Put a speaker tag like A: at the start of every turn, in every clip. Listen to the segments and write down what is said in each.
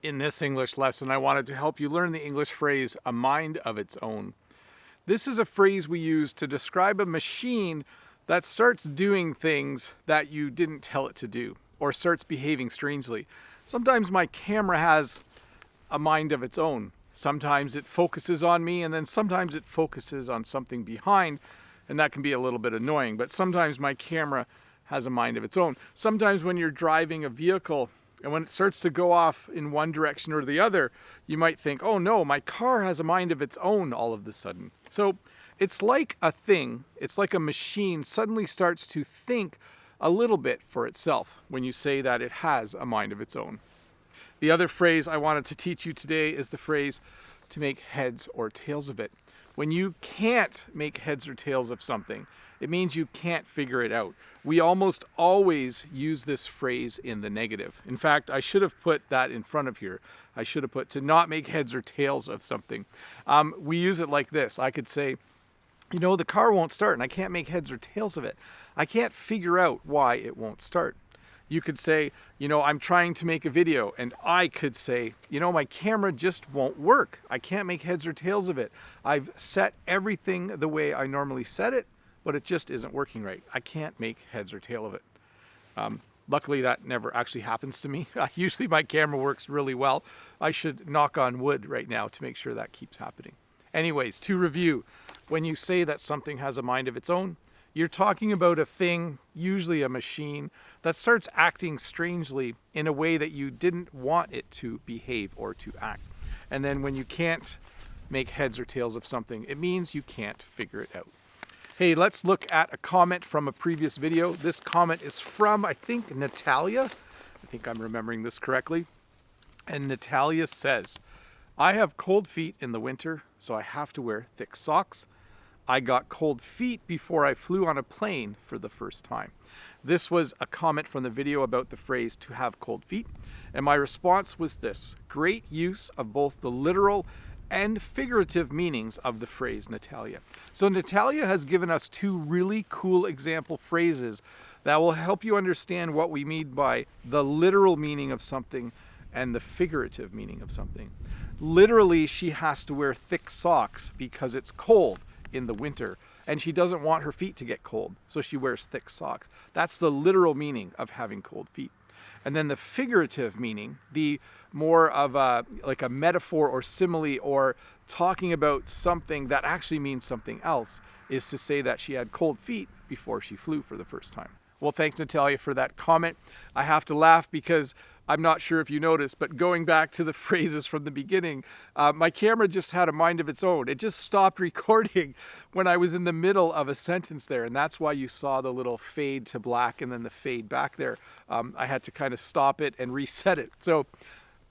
A: In this English lesson, I wanted to help you learn the English phrase, a mind of its own. This is a phrase we use to describe a machine that starts doing things that you didn't tell it to do, or starts behaving strangely. Sometimes my camera has a mind of its own. Sometimes it focuses on me, and then sometimes it focuses on something behind, and that can be a little bit annoying. But sometimes my camera has a mind of its own. Sometimes when you're driving a vehicle, and when it starts to go off in one direction or the other, you might think, oh no, my car has a mind of its own all of a sudden. So it's like a thing, it's like a machine suddenly starts to think a little bit for itself when you say that it has a mind of its own. The other phrase I wanted to teach you today is the phrase to make heads or tails of it. When you can't make heads or tails of something, it means you can't figure it out. We almost always use this phrase in the negative. In fact, I should have put that in front of here. I should have put to not make heads or tails of something. We use it like this. I could say, you know, the car won't start and I can't make heads or tails of it. I can't figure out why it won't start. You could say, you know, I'm trying to make a video, and I could say, you know, my camera just won't work. I can't make heads or tails of it. I've set everything the way I normally set it, but it just isn't working right. I can't make heads or tail of it. Luckily, that never actually happens to me. Usually my camera works really well. I should knock on wood right now to make sure that keeps happening. Anyways, to review, when you say that something has a mind of its own, you're talking about a thing, usually a machine, that starts acting strangely in a way that you didn't want it to behave or to act. And then when you can't make heads or tails of something, it means you can't figure it out. Hey, let's look at a comment from a previous video. This comment is from, I think, Natalia. I think I'm remembering this correctly. And Natalia says, I have cold feet in the winter, so I have to wear thick socks. I got cold feet before I flew on a plane for the first time. This was a comment from the video about the phrase to have cold feet. And my response was this: great use of both the literal and figurative meanings of the phrase, Natalia. So Natalia has given us two really cool example phrases that will help you understand what we mean by the literal meaning of something and the figurative meaning of something. Literally, she has to wear thick socks because it's cold in the winter, and she doesn't want her feet to get cold, so she wears thick socks. That's the literal meaning of having cold feet. And then the figurative meaning, the more of like a metaphor or simile or talking about something that actually means something else, is to say that she had cold feet before she flew for the first time. Well, thanks, Natalia, for that comment. I have to laugh because I'm not sure if you noticed, but going back to the phrases from the beginning, my camera just had a mind of its own. It just stopped recording when I was in the middle of a sentence there, and that's why you saw the little fade to black and then the fade back there. I had to kind of stop it and reset it. So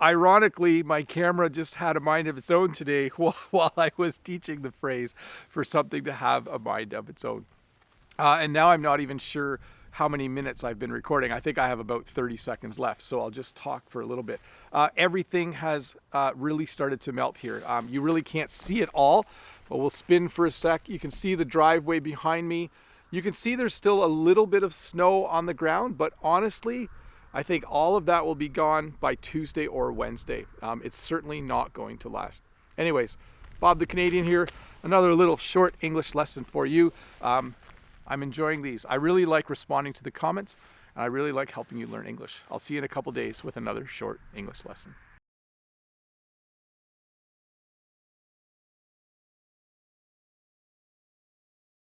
A: ironically, my camera just had a mind of its own today while I was teaching the phrase for something to have a mind of its own. And now I'm not even sure how many minutes I've been recording. I think I have about 30 seconds left, so I'll just talk for a little bit. Everything has really started to melt here. You really can't see it all, but we'll spin for a sec. You can see the driveway behind me. You can see there's still a little bit of snow on the ground, but honestly, I think all of that will be gone by Tuesday or Wednesday. It's certainly not going to last. Anyways, Bob the Canadian here. Another little short English lesson for you. I'm enjoying these. I really like responding to the comments, and I really like helping you learn English. I'll see you in a couple days with another short English lesson.